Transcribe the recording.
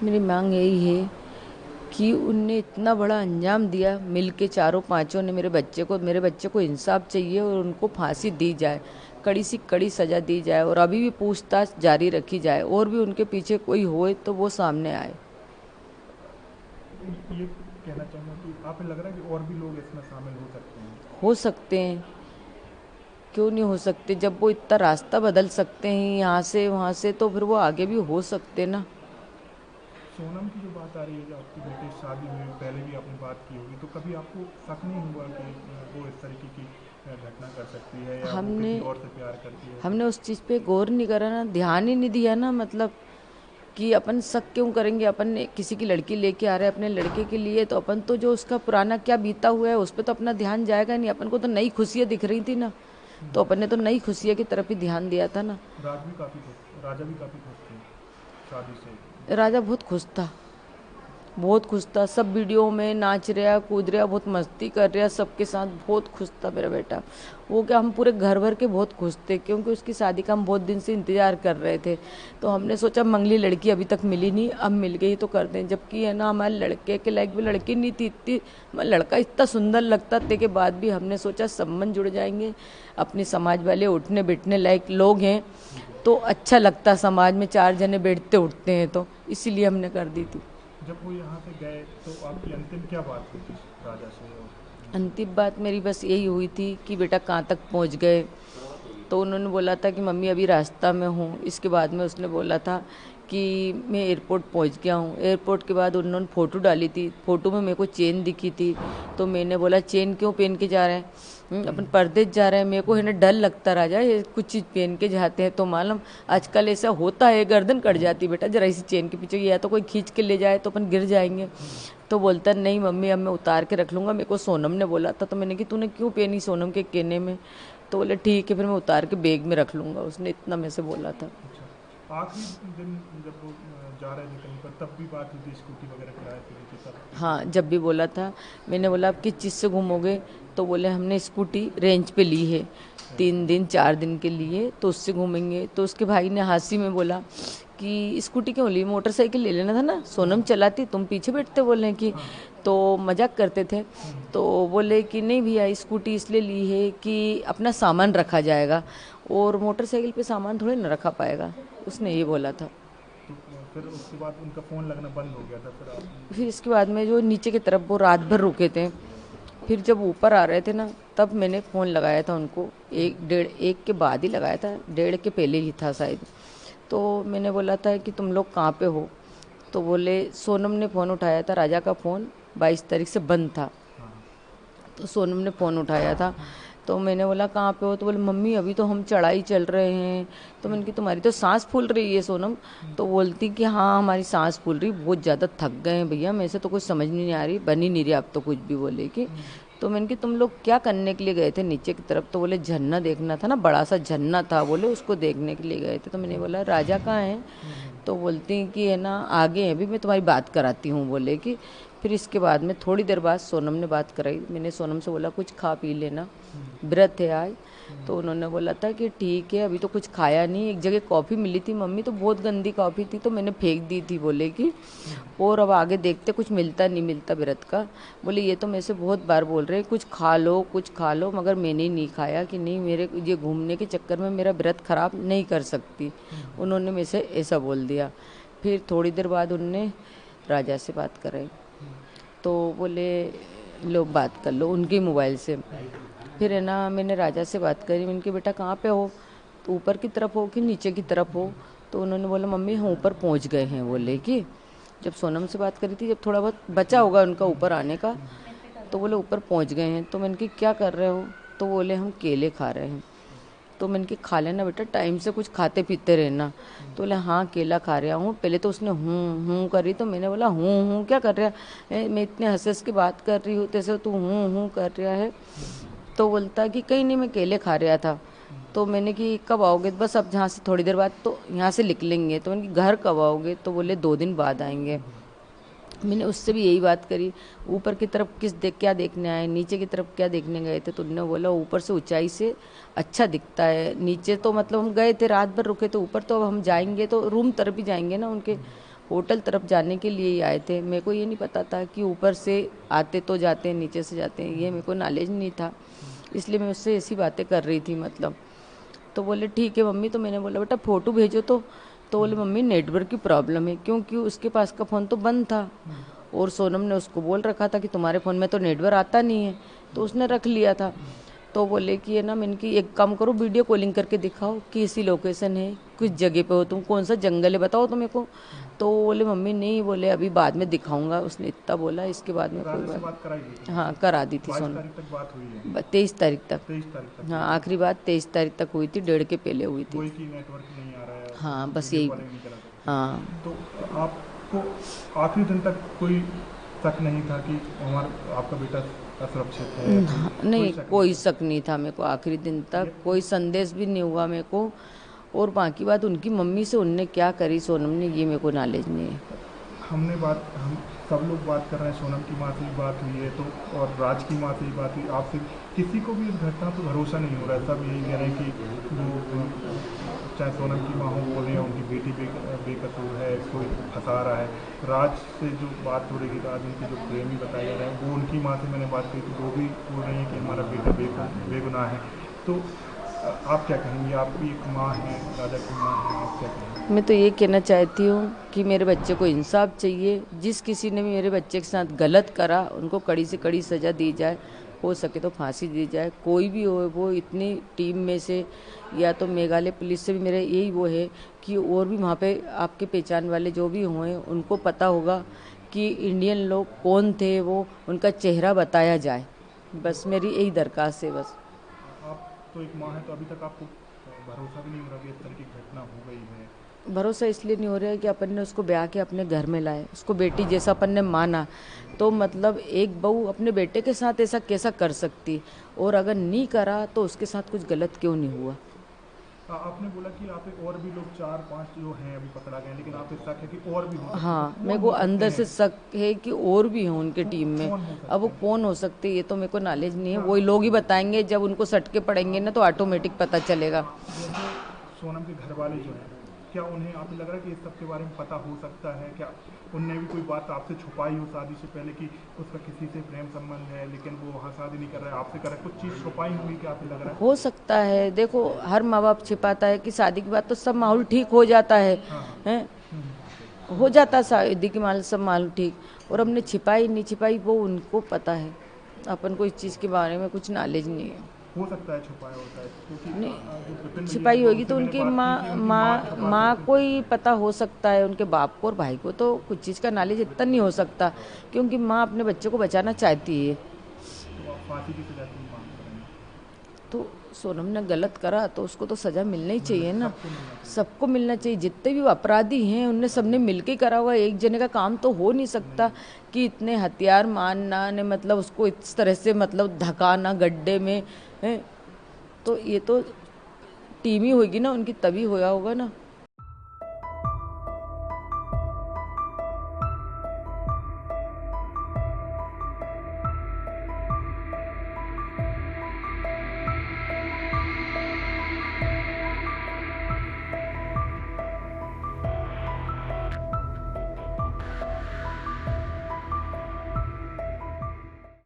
मेरी मांग यही है कि उनने इतना बड़ा अंजाम दिया, मिल के चारों पांचों ने मेरे बच्चे को इंसाफ चाहिए और उनको फांसी दी जाए, कड़ी सी कड़ी सजा दी जाए और अभी भी पूछताछ जारी रखी जाए और भी उनके पीछे कोई होए तो वो सामने आए। ये कहना चाहूँगा कि आपको लग रहा है कि और भी लोग इसमें शामिल हो सकते हैं? हो सकते हैं, क्यों नहीं हो सकते? जब वो इतना रास्ता बदल सकते हैं यहाँ से वहाँ से, तो फिर वो आगे भी हो सकते ना। सोनम की जो बात आ रही है, जो आपकी बेटी से शादी हुई पहले भी आपने बात की होगी, तो कभी आपको शक नहीं हुआ कि वो इस तरीके की घटना कर सकती है या वो हमने किसी और से प्यार करती है? हमने उस चीज़ पे गौर नहीं करा ना, ध्यान ही नहीं दिया ना। मतलब कि अपन शक क्यों करेंगे? अपन ने किसी की लड़की लेके आ रहे हैं अपने लड़के के लिए, तो अपन तो जो उसका पुराना क्या बीता हुआ है उस पर तो अपना ध्यान जाएगा नहीं। अपन को तो नई खुशियाँ दिख रही थी ना, तो अपन ने तो नई खुशियाँ की तरफ ही ध्यान दिया था ना। राजा भी काफ़ी खुश थे शादी से। राजा बहुत खुश था, बहुत खुश था। सब वीडियो में नाच रहा कूद रहा, बहुत मस्ती कर रहा सबके साथ, बहुत खुश था मेरा बेटा। वो क्या, हम पूरे घर भर के बहुत खुश थे क्योंकि उसकी शादी का हम बहुत दिन से इंतजार कर रहे थे। तो हमने सोचा मंगली लड़की अभी तक मिली नहीं, अब मिल गई तो कर दें। जबकि है ना, हमारे लड़के के लायक भी लड़की नहीं थी इतनी, लड़का इतना सुंदर लगता थे के बाद भी हमने सोचा संबंध जुड़ जाएंगे, अपने समाज वाले उठने बैठने लायक लोग हैं तो अच्छा लगता, समाज में चार जने बैठते उठते हैं, तो इसीलिए हमने कर दी थी। जब वो यहाँ से गए तो आपकी अंतिम क्या बात हुई थी राजा से? और अंतिम बात मेरी बस यही हुई थी कि बेटा कहाँ तक पहुँच गए। तो उन्होंने बोला था कि मम्मी अभी रास्ता में हूँ। इसके बाद में उसने बोला था कि मैं एयरपोर्ट पहुँच गया हूँ। एयरपोर्ट के बाद उन्होंने फ़ोटो डाली थी, फ़ोटो में मेरे को चेन दिखी थी। तो मैंने बोला चेन क्यों पहन के जा रहे हैं? अपन परदेश जा रहे हैं, मेरे को है ना डर लगता राजा, ये कुछ चीज़ पहन के जाते हैं तो मालूम आजकल ऐसा होता है, गर्दन कट जाती है बेटा जरा इसी चेन के पीछे, या तो कोई खींच के ले जाए तो अपन गिर जाएंगे। तो बोलता नहीं मम्मी अब मैं उतार के रख लूँगा, मेरे को सोनम ने बोला था। तो मैंने कि तूने क्यों पहनी सोनम के कहने में? तो बोले ठीक है फिर मैं उतार के बैग में रख लूँगा, उसने इतना मेरे से बोला था। अच्छा, आखिरी दिन जब वो जा रहे थे कहीं पर, तब भी बात हुई थी स्कूटी वगैरह किराए पे ली थी तब भी? हाँ जब भी बोला था। मैंने बोला आप किस चीज़ से घूमोगे? तो बोले हमने स्कूटी रेंज पे ली है, 3 दिन 4 दिन के लिए, तो उससे घूमेंगे। तो उसके भाई ने हंसी में बोला कि स्कूटी क्यों ली, मोटरसाइकिल ले लेना था ना, सोनम चलाती तुम पीछे बैठते। बोले कि, तो मजाक करते थे। तो बोले कि नहीं भैया स्कूटी इसलिए ली है कि अपना सामान रखा जाएगा और मोटरसाइकिल पे सामान थोड़े ना रखा पाएगा, उसने ये बोला था। तो फिर उसके बाद उनका फ़ोन लगना बंद हो गया था, फिर आप? फिर इसके बाद में जो नीचे की तरफ वो रात भर रुके थे, फिर जब ऊपर आ रहे थे ना तब मैंने फ़ोन लगाया था उनको, एक के बाद ही लगाया था, डेढ़ के पहले ही था शायद। तो मैंने बोला था कि तुम लोग कहाँ पे हो? तो बोले सोनम ने फ़ोन उठाया था, राजा का फ़ोन 22 तारीख से बंद था। हाँ हाँ। तो सोनम ने फ़ोन उठाया था। तो मैंने बोला कहाँ पे हो? तो बोले मम्मी अभी तो हम चढ़ाई चल रहे हैं। तो मैंने कि तुम्हारी तो सांस फूल रही है सोनम। तो बोलती कि हाँ हमारी सांस फूल रही, बहुत ज़्यादा थक गए हैं भैया, मेरे से तो कुछ समझ नहीं आ रही, बन ही नहीं रही अब तो कुछ भी। बोले कि, तो मैंने कि तुम लोग क्या करने के लिए गए थे नीचे की तरफ? तो बोले झरना देखना था ना, बड़ा सा झरना था, बोले उसको देखने के लिए गए थे। तो मैंने बोला राजा कहाँ है? तो बोलती कि है ना आगे है, अभी मैं तुम्हारी बात कराती हूँ। बोले कि, फिर इसके बाद में थोड़ी देर बाद सोनम ने बात कराई। मैंने सोनम से बोला कुछ खा पी लेना, व्रत है आज। तो उन्होंने बोला था कि ठीक है, अभी तो कुछ खाया नहीं। एक जगह कॉफ़ी मिली थी मम्मी, तो बहुत गंदी कॉफ़ी थी तो मैंने फेंक दी थी। बोले कि, और अब आगे देखते कुछ मिलता नहीं मिलता व्रत का। बोले ये तो मेरे से बहुत बार बोल रहे कुछ खा लो कुछ खा लो, मगर मैंने नहीं खाया कि नहीं मेरे ये घूमने के चक्कर में मेरा व्रत खराब नहीं कर सकती। उन्होंने मेरे से ऐसा बोल दिया। फिर थोड़ी देर बाद उनने राजा से बात कराई। तो बोले लो बात कर लो उनके मोबाइल से। फिर है ना मैंने राजा से बात करी, मैंने कहा बेटा कहाँ पे हो? तो ऊपर की तरफ हो कि नीचे की तरफ हो? तो उन्होंने बोला मम्मी हम ऊपर पहुँच गए हैं। बोले कि, जब सोनम से बात करी थी, जब थोड़ा बहुत बचा होगा उनका ऊपर आने का, तो बोले ऊपर पहुँच गए हैं। तो मैंने कहा क्या कर रहे हो? तो बोले हम केले खा रहे हैं। तो मैंने कि खा लेना बेटा, टाइम से कुछ खाते पीते रहना। तो बोले हाँ केला खा रहा हूँ। पहले तो उसने हूँ करी, तो मैंने बोला हूँ क्या कर रहा है, मैं इतने हंस हंस की बात कर रही हूँ तैसे तू हूँ कर रहा है। तो बोलता कि कहीं नहीं मैं केले खा रहा था। तो मैंने कि कब आओगे? बस अब जहाँ से थोड़ी देर बाद तो यहाँ से निकलेंगे। तो मैंने कि घर कब आओगे? तो बोले 2 दिन बाद आएंगे। मैंने उससे भी यही बात करी, ऊपर की तरफ क्या देखने आए, नीचे की तरफ क्या देखने गए थे? तो उन्होंने बोला ऊपर से ऊंचाई से अच्छा दिखता है, नीचे तो मतलब हम गए थे रात भर रुके, तो ऊपर तो अब हम जाएंगे तो रूम तरफ भी जाएंगे ना उनके, होटल तरफ जाने के लिए ही आए थे। मेरे को ये नहीं पता था कि ऊपर से आते तो जाते हैं, नीचे से जाते हैं, ये मेरे को नॉलेज नहीं था, इसलिए मैं उससे ऐसी बातें कर रही थी मतलब। तो बोले ठीक है मम्मी। तो मैंने बोला बेटा फ़ोटो भेजो। तो बोले मम्मी नेटवर्क की प्रॉब्लम है, क्योंकि उसके पास का फ़ोन तो बंद था और सोनम ने उसको बोल रखा था कि तुम्हारे फ़ोन में तो नेटवर्क आता नहीं है, तो उसने रख लिया था। तो बोले कि ये ना, मैंने कि एक काम करो वीडियो कॉलिंग करके दिखाओ कि ऐसी लोकेशन है, किस जगह पे हो तुम, कौन सा जंगल है बताओ तो मेरे को। तो बोले मम्मी नहीं, बोले अभी बाद में दिखाऊंगा, उसने इतना बोला। इसके बाद में कोई राजा से बात, बात कराई गई थी? हाँ करा दी थी 22 सोनम। तारीख तक बात हुई है? 23 तारीख तक। 23 तारीख तक? हाँ आखिरी बात 23 तारीख तक हुई थी, 1:30 के पहले हुई थी। कोई की नेटवर्क नहीं आ रहा है, हाँ बस वीडियो यही। कॉलिंग नहीं करा सकते। हाँ तो आपको आखिरी दिन तक कोई शक नहीं था कि आपका बेटा असुरक्षित है? नहीं शक कोई था? शक नहीं था मेरे को, आखिरी दिन तक कोई संदेश भी नहीं हुआ मेरे को। और बाकी बात उनकी मम्मी से उनने क्या करी सोनम ने, ये मेरे को नॉलेज नहीं है। हम सब लोग बात कर रहे हैं, सोनम की माँ से भी बात हुई है तो, और राज की माँ से भी बात हुई, आपसे किसी को भी इस घटना पर भरोसा नहीं हो रहा है। सब यही कह रहे हैं कि जो चाहे सोनम की माँ हो बोल रही है उनकी बेटी बेकसूर है, कोई फंसा रहा है। राज से जो बात हो रही है, राज उनके जो प्रेमी बताए जा रहे हैं, वो उनकी माँ से मैंने बात की तो वो भी बोल रही है कि हमारा बेटा बेगुनाह है। तो आप क्या कहेंगी? आप भी एक माँ हैं, राजा की माँ हैं, आप क्या कहेंगे? मैं तो ये कहना चाहती हूँ कि मेरे बच्चे को इंसाफ चाहिए। जिस किसी ने भी मेरे बच्चे के साथ गलत करा उनको कड़ी से कड़ी सज़ा दी जाए, हो सके तो फांसी दी जाए। कोई भी हो, वो इतनी टीम में से या तो मेघालय पुलिस से भी मेरे यही वो है कि और भी वहाँ पे आपके पहचान वाले जो भी हुए उनको पता होगा कि इंडियन लोग कौन थे, वो उनका चेहरा बताया जाए। बस मेरी यही दरख्वास्त है बस। आप तो एक माँ है, तो अभी तक आपको भरोसा भी नहीं हो रहा कि इस तरह की घटना हो गई है? भरोसा इसलिए नहीं हो रहा है कि अपन ने उसको ब्याह के अपने घर में लाए, उसको बेटी जैसा अपन ने माना। तो मतलब एक बहू अपने बेटे के साथ ऐसा कैसा कर सकती, और अगर नहीं करा तो उसके साथ कुछ गलत क्यों नहीं हुआ। आपने बोला कि आप और भी लोग 4-5 जो हैं अभी पकड़ा गए, लेकिन आप शक है कि और भी हो सकते हैं। हाँ तो मेरे कौन को हो सकते अंदर से हैं? शक है कि और भी हों उनके टीम में। कौन हो सकते अब वो हैं? कौन हो सकते ये तो मेरे को नॉलेज नहीं है, वही लोग ही बताएंगे। जब उनको सटके पड़ेंगे ना तो ऑटोमेटिक पता चलेगा। जैसे सोनम के घर वाले जो हैं, क्या उन्हें आपको लग रहा है कि इस सब के बारे में पता हो सकता है? क्या उनने भी कोई बात आपसे छुपाई हो शादी से पहले कि उसका किसी से प्रेम संबंध है, लेकिन वो वहाँ शादी नहीं कर रहा है, आपसे कर रहा है, कुछ चीज़ छुपाई होगी? क्या आपको लग रहा है? हो सकता है, देखो हर माँ बाप छिपाता है कि शादी के बाद तो सब माहौल ठीक हो जाता है, हाँ हाँ। हैं हो जाता है शादी के माहौल सब माहौल ठीक। और हमने छिपाई नहीं छिपाई वो उनको पता है, अपन को इस चीज़ के बारे में कुछ नॉलेज नहीं है। हो सकता है छुपाया होता है, क्योंकि नहीं जो विपिन भैया छिपाई हैं, होगी उनसे तो मैंने उनकी बात माँ की कि उनकी माँ छुपा माँ सकती को ही पता हो सकता है, उनके बाप को और भाई को तो कुछ चीज़ का नॉलेज इतना नहीं हो सकता, क्योंकि माँ अपने बच्चे को बचाना चाहती है। है। तो आप फांसी की सजा की मांग करेंगे? तो सोनम ने गलत करा तो उसको तो सज़ा मिलना ही चाहिए ना, सबको मिलना चाहिए। सबको मिलना चाहिए। जितने भी अपराधी हैं उनने सबने मिलके करा हुआ है, एक जने का काम तो हो नहीं सकता कि इतने हथियार मारना ने मतलब उसको इस तरह से मतलब धकाना गड्ढे में है। तो ये तो टीम ही होगी ना उनकी, तभी होया होगा ना।